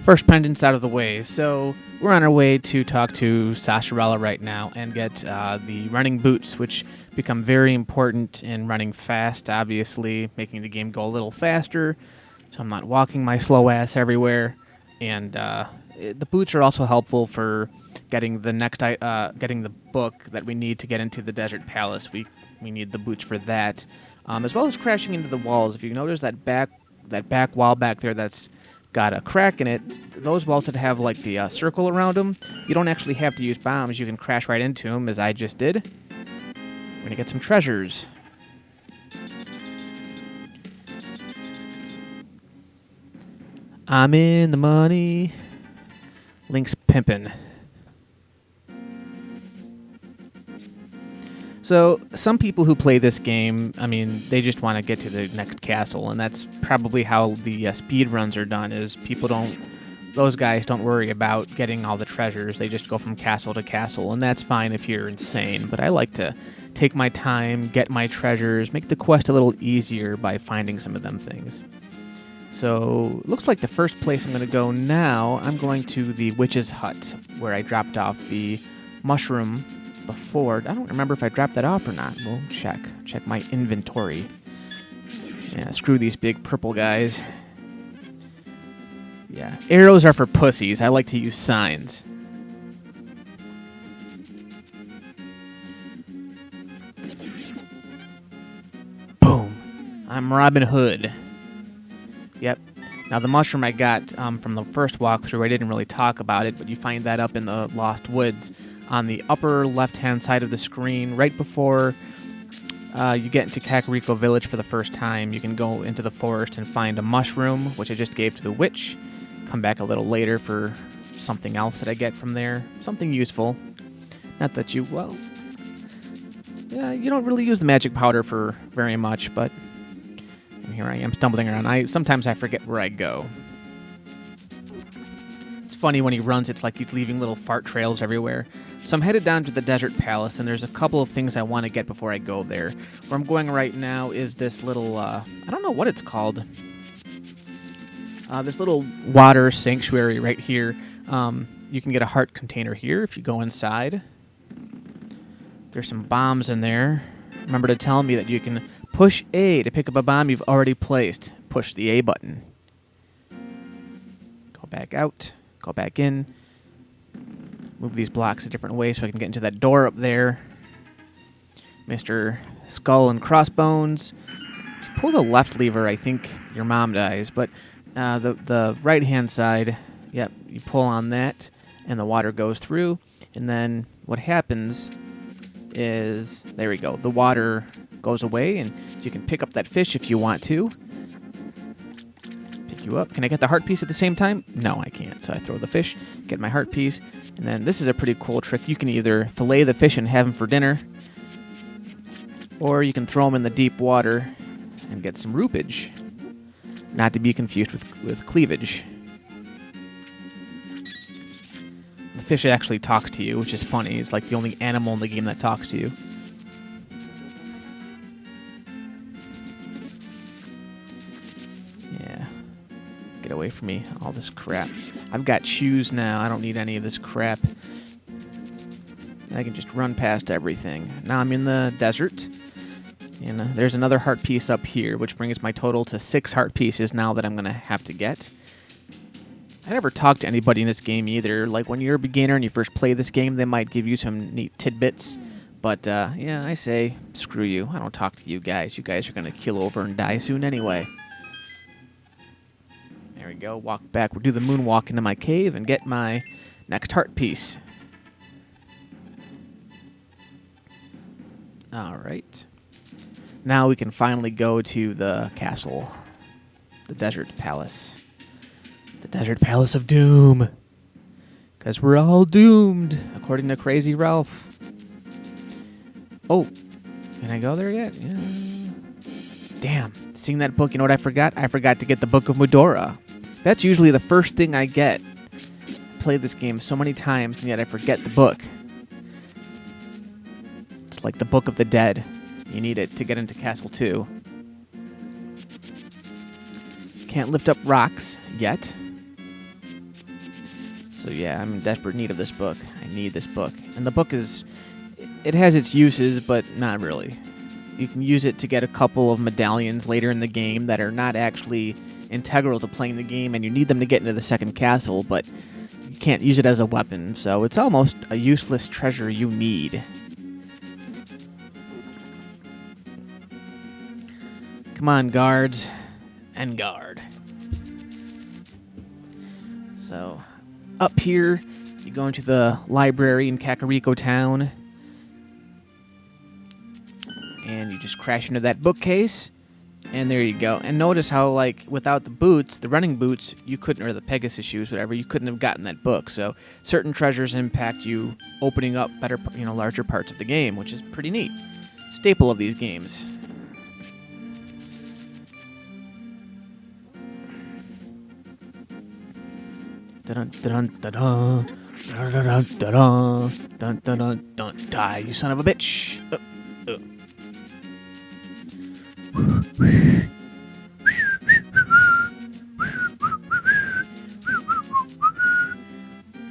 First pendants out of the way. So we're on our way to talk to Sasharella right now and get the running boots, which become very important in running fast, obviously, making the game go a little faster, so I'm not walking my slow ass everywhere. And the boots are also helpful for getting the getting the book that we need to get into the Desert Palace. We need the boots for that, as well as crashing into the walls. If you notice that back wall back there that's got a crack in it, those walls that have like the circle around them, you don't actually have to use bombs. You can crash right into them, as I just did. We're gonna get some treasures. I'm in the money. Link's pimpin'. So, some people who play this game, I mean, they just want to get to the next castle, and that's probably how the speed runs are done, is those guys don't worry about getting all the treasures. They just go from castle to castle, and that's fine if you're insane. But I like to take my time, get my treasures, make the quest a little easier by finding some of them things. So, looks like the first place I'm going to go now, I'm going to the witch's hut, where I dropped off the mushroom before. I don't remember if I dropped that off or not. We'll check. Check my inventory. Yeah, screw these big purple guys. Yeah, arrows are for pussies. I like to use signs. Boom. I'm Robin Hood. Yep. Now, the mushroom I got from the first walkthrough, I didn't really talk about it, but you find that up in the Lost Woods on the upper left-hand side of the screen, right before you get into Kakariko Village for the first time. You can go into the forest and find a mushroom, which I just gave to the witch. Come back a little later for something else that I get from there. Something useful. Not that you don't really use the magic powder for very much, but here I am stumbling around. Sometimes I forget where I go. It's funny when he runs, it's like he's leaving little fart trails everywhere. So I'm headed down to the Desert Palace, and there's a couple of things I want to get before I go there. Where I'm going right now is this little, I don't know what it's called. This little water sanctuary right here. You can get a heart container here if you go inside. There's some bombs in there. Remember to tell me that you can push A to pick up a bomb you've already placed. Push the A button. Go back out. Go back in. Move these blocks a different way so I can get into that door up there. Mr. Skull and Crossbones. If you pull the left lever, I think your mom dies. But the right-hand side, yep, you pull on that, and the water goes through. And then what happens is, there we go, the water goes away, and you can pick up that fish if you want to. Pick you up. Can I get the heart piece at the same time? No, I can't. So I throw the fish, get my heart piece, and then this is a pretty cool trick. You can either fillet the fish and have them for dinner, or you can throw them in the deep water and get some roupage. Not to be confused with cleavage. The fish actually talks to you, which is funny. It's like the only animal in the game that talks to you. Yeah. Get away from me. All this crap. I've got shoes now. I don't need any of this crap. I can just run past everything. Now I'm in the desert. And there's another heart piece up here, which brings my total to 6 heart pieces now that I'm going to have to get. I never talk to anybody in this game either. Like, when you're a beginner and you first play this game, they might give you some neat tidbits. But, yeah, I say, screw you. I don't talk to you guys. You guys are going to kill over and die soon anyway. There we go. Walk back. We'll do the moonwalk into my cave and get my next heart piece. All right. Now we can finally go to the castle. The Desert Palace. The Desert Palace of Doom. Because we're all doomed, according to Crazy Ralph. Oh, can I go there yet? Yeah. Damn, seeing that book, you know what I forgot? I forgot to get the Book of Medora. That's usually the first thing I get. I played this game so many times, and yet I forget the book. It's like the Book of the Dead. You need it to get into Castle 2. Can't lift up rocks yet. So yeah, I'm in desperate need of this book. I need this book. And the book it has its uses, but not really. You can use it to get a couple of medallions later in the game that are not actually integral to playing the game, and you need them to get into the second castle, but you can't use it as a weapon, so it's almost a useless treasure you need. Come on, guards. And guard. So, up here, you go into the library in Kakariko Town, and you just crash into that bookcase, and there you go. And notice how, like, without the boots, the running boots, you couldn't, or the Pegasus shoes, whatever, you couldn't have gotten that book. So certain treasures impact you opening up better, larger parts of the game, which is pretty neat. Staple of these games. Dun-dun-dun-dun-dun. Dun-dun-dun-dun-dun. Dun-dun-dun-dun. Die, you son of a bitch.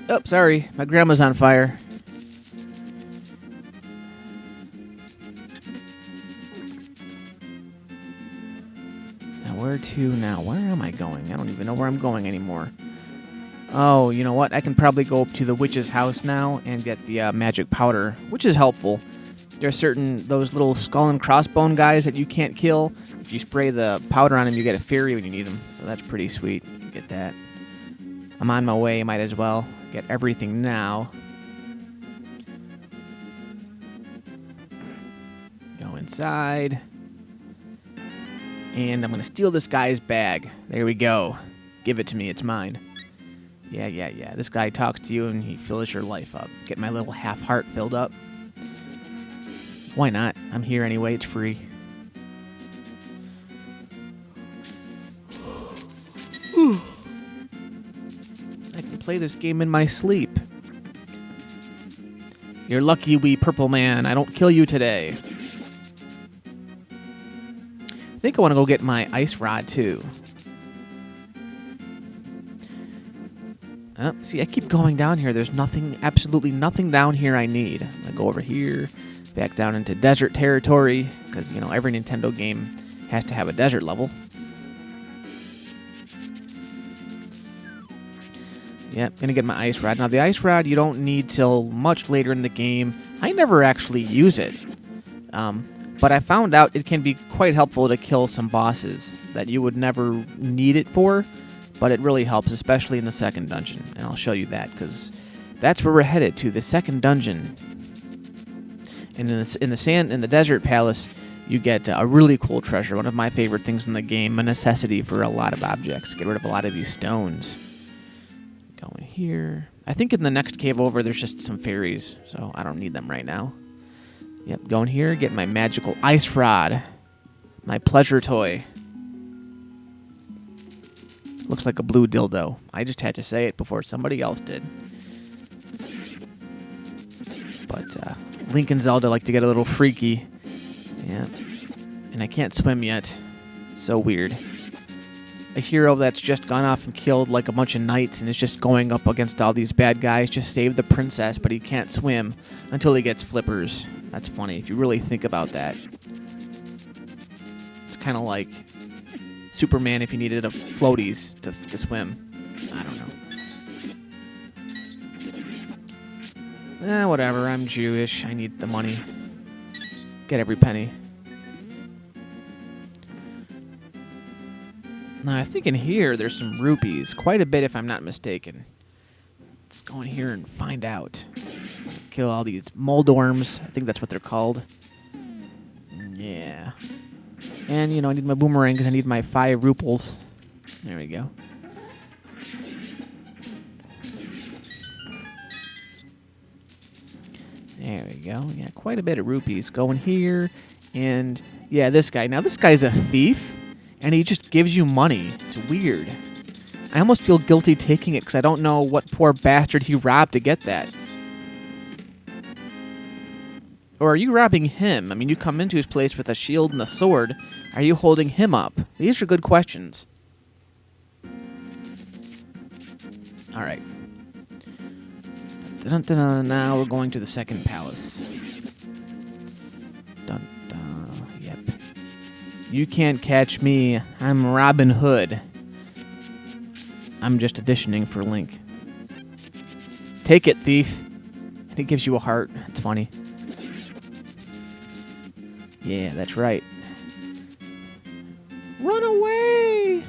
Oh, sorry. My grandma's on fire. Now, where to now? Where am I going? I don't even know where I'm going anymore. Oh, you know what? I can probably go up to the witch's house now and get the magic powder, which is helpful. There are those little skull and crossbone guys that you can't kill. If you spray the powder on them, you get a fairy when you need them. So that's pretty sweet. You get that. I'm on my way. Might as well get everything now. Go inside. And I'm going to steal this guy's bag. There we go. Give it to me. It's mine. Yeah. This guy talks to you and he fills your life up. Get my little half heart filled up. Why not? I'm here anyway. It's free. I can play this game in my sleep. You're lucky, wee purple man. I don't kill you today. I think I want to go get my ice rod, too. See, I keep going down here. There's absolutely nothing down here I need. I'm going to go over here, back down into desert territory, because, every Nintendo game has to have a desert level. Yep, going to get my ice rod. Now, the ice rod you don't need till much later in the game. I never actually use it, but I found out it can be quite helpful to kill some bosses that you would never need it for. But it really helps, especially in the second dungeon. And I'll show you that, because that's where we're headed to, the second dungeon. And in the desert palace, you get a really cool treasure, one of my favorite things in the game, a necessity for a lot of objects. Get rid of a lot of these stones. Go in here. I think in the next cave over, there's just some fairies, so I don't need them right now. Yep, go in here, get my magical ice rod, my pleasure toy. Looks like a blue dildo. I just had to say it before somebody else did. But Link and Zelda like to get a little freaky. Yeah. And I can't swim yet. So weird. A hero that's just gone off and killed like a bunch of knights and is just going up against all these bad guys, just saved the princess, but he can't swim until he gets flippers. That's funny if you really think about that. It's kind of like Superman if you needed floaties to swim. I don't know. Whatever. I'm Jewish. I need the money. Get every penny. Now, I think in here there's some rupees. Quite a bit if I'm not mistaken. Let's go in here and find out. Kill all these moldworms. I think that's what they're called. Yeah. And, I need my boomerang because I need my 5 ruples. There we go. There we go. Yeah, quite a bit of rupees. Go in here. And, yeah, this guy. Now, this guy's a thief, and he just gives you money. It's weird. I almost feel guilty taking it because I don't know what poor bastard he robbed to get that. Or are you robbing him? I mean, you come into his place with a shield and a sword. Are you holding him up? These are good questions. All right. Dun, dun, dun, now we're going to the second palace. Dun, dun, yep. You can't catch me. I'm Robin Hood. I'm just auditioning for Link. Take it, thief. And he gives you a heart. It's funny. Yeah, that's right. Run away!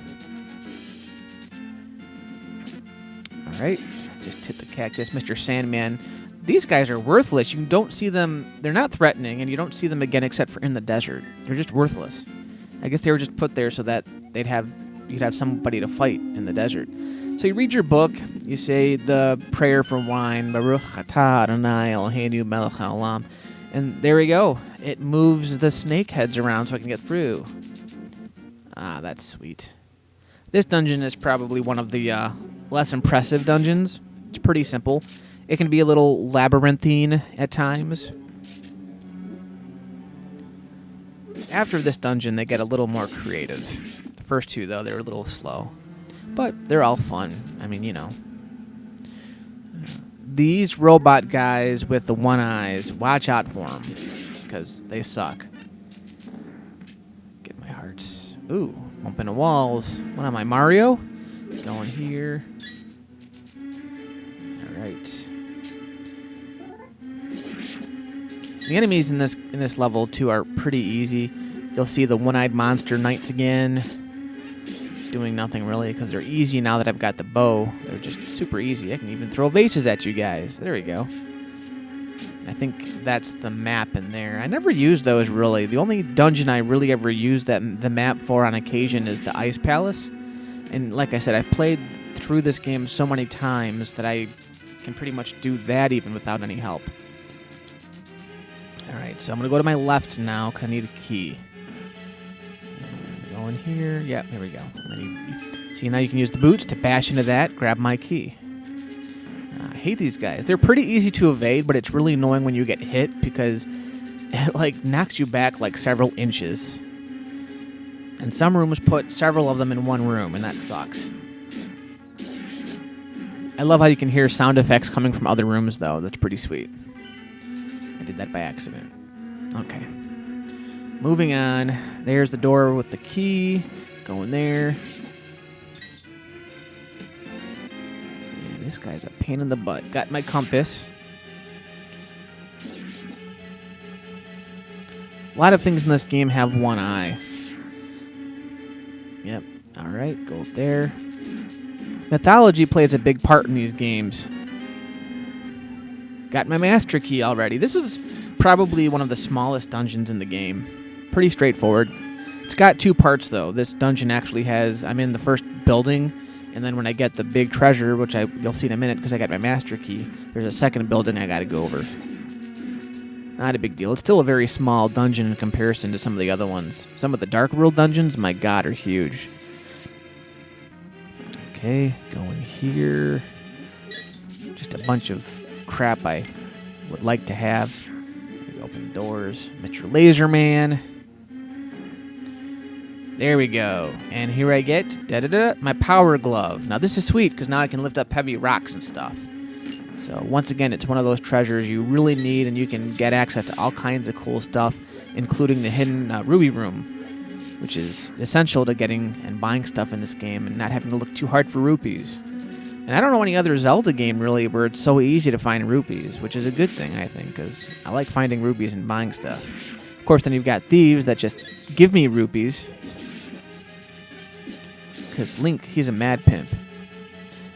Alright, just hit the cactus. Mr. Sandman. These guys are worthless. You don't see them. They're not threatening, and you don't see them again except for in the desert. They're just worthless. I guess they were just put there so that you'd have somebody to fight in the desert. So you read your book. You say the prayer for wine. Baruch atah Adonai Eloheinu melech haolam. And there we go. It moves the snake heads around so I can get through. Ah, that's sweet. This dungeon is probably one of the less impressive dungeons. It's pretty simple. It can be a little labyrinthine at times. After this dungeon, they get a little more creative. The first two, though, they're a little slow. But they're all fun. I mean, you know. These robot guys with the one eyes, watch out for them. Because they suck. Get my hearts. Ooh, bump into walls. What am I, Mario? Going here. Alright. The enemies in this level, too, are pretty easy. You'll see the one-eyed monster knights again. Doing nothing, really, because they're easy now that I've got the bow. They're just super easy. I can even throw vases at you guys. There we go. I think that's the map in there. I never used those, really. The only dungeon I really ever used the map for on occasion is the Ice Palace. And like I said, I've played through this game so many times that I can pretty much do that even without any help. Alright, so I'm going to go to my left now because I need a key. Go in here. Yep, here we go. See, now you can use the boots to bash into that, grab my key. I hate these guys. They're pretty easy to evade, but it's really annoying when you get hit because it, like, knocks you back, like, several inches. And some rooms put several of them in one room, and that sucks. I love how you can hear sound effects coming from other rooms, though. That's pretty sweet. I did that by accident. Okay. Moving on. There's the door with the key. Go in there. Yeah, this guy's a pain in the butt. Got my compass. A lot of things in this game have one eye. Yep. Alright, go up there. Mythology plays a big part in these games. Got my master key already. This is probably one of the smallest dungeons in the game. Pretty straightforward. It's got two parts, though. This dungeon actually has... I'm in the first building, and then when I get the big treasure, which you'll see in a minute because I got my master key, there's a second building I got to go over. Not a big deal. It's still a very small dungeon in comparison to some of the other ones. Some of the Dark World dungeons, my god, are huge. Okay, going here. Just a bunch of crap I would like to have. Open the doors. Mr. Laser Man. There we go. And here I get my power glove. Now this is sweet because now I can lift up heavy rocks and stuff. So once again, it's one of those treasures you really need, and you can get access to all kinds of cool stuff, including the hidden ruby room, which is essential to getting and buying stuff in this game and not having to look too hard for rupees. And I don't know any other Zelda game, really, where it's so easy to find rupees, which is a good thing, I think, because I like finding rupees and buying stuff. Of course, then you've got thieves that just give me rupees. Because Link, he's a mad pimp.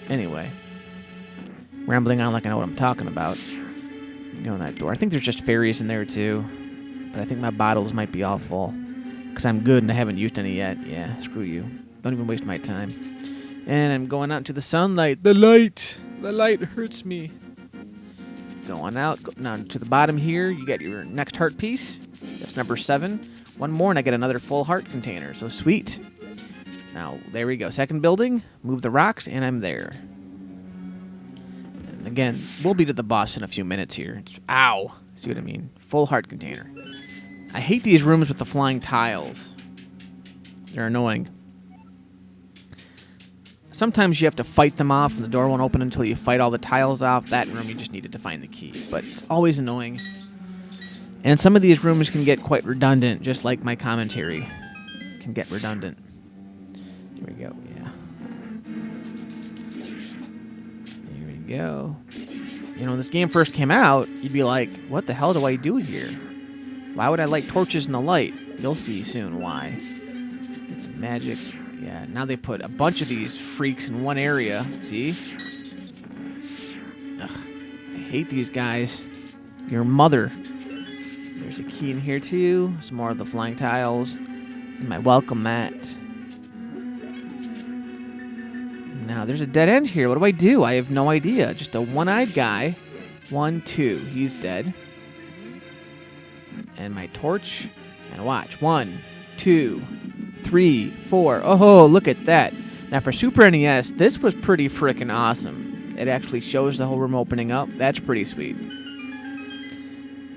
Anyway. Rambling on like I know what I'm talking about. Go in that door. I think there's just fairies in there, too. But I think my bottles might be all full. Because I'm good and I haven't used any yet. Yeah, screw you. Don't even waste my time. And I'm going out into the sunlight. The light! The light hurts me. Going out. Now to the bottom here, you get your next heart piece. That's number 7. One more and I get another full heart container. So sweet. Now, there we go. Second building. Move the rocks and I'm there. And again, we'll be to the boss in a few minutes here. Ow! See what I mean? Full heart container. I hate these rooms with the flying tiles. They're annoying. Sometimes you have to fight them off, and the door won't open until you fight all the tiles off. That room, you just needed to find the key, but it's always annoying. And some of these rooms can get quite redundant, just like my commentary can get redundant. There we go, yeah. There we go. You know, when this game first came out, you'd be like, what the hell do I do here? Why would I light torches in the light? You'll see soon why. Get some magic. Yeah, now they put a bunch of these freaks in one area. See? Ugh, I hate these guys. Your mother. There's a key in here too. Some more of the flying tiles. And my welcome mat. Now, there's a dead end here. What do I do? I have no idea. Just a one-eyed guy. 1, 2. He's dead. And my torch. And watch. 1, 2, 3, 4. Oh, look at that. Now, for Super NES, this was pretty freaking awesome. It actually shows the whole room opening up. That's pretty sweet.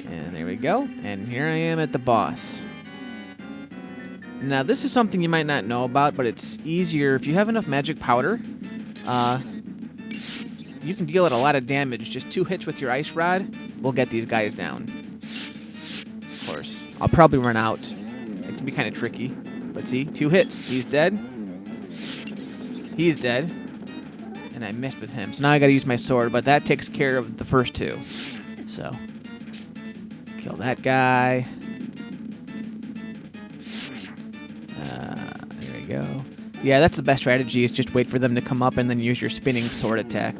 And there we go. And here I am at the boss. Now, this is something you might not know about, but it's easier. If you have enough magic powder, you can deal it a lot of damage. Just 2 hits with your ice rod will get these guys down. Of course, I'll probably run out. It can be kind of tricky. But see, 2 hits. He's dead. He's dead. And I missed with him. So now I gotta use my sword, but that takes care of the first 2. So, kill that guy. There we go. Yeah, that's the best strategy, is just wait for them to come up and then use your spinning sword attack.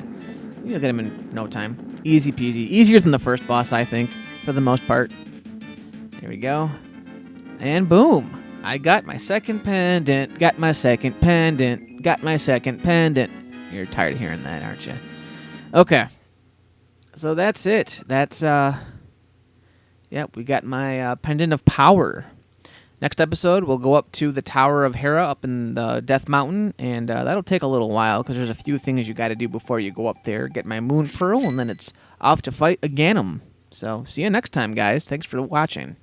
You'll get them in no time. Easy peasy. Easier than the first boss, I think, for the most part. There we go. And boom. I got my second pendant. Got my second pendant. Got my second pendant. You're tired of hearing that, aren't you? Okay. So that's it. That's, yep, we got my pendant of power. Next episode, we'll go up to the Tower of Hera up in the Death Mountain, and that'll take a little while because there's a few things you got to do before you go up there. Get my Moon Pearl, and then it's off to fight a Ganem. So, see you next time, guys. Thanks for watching.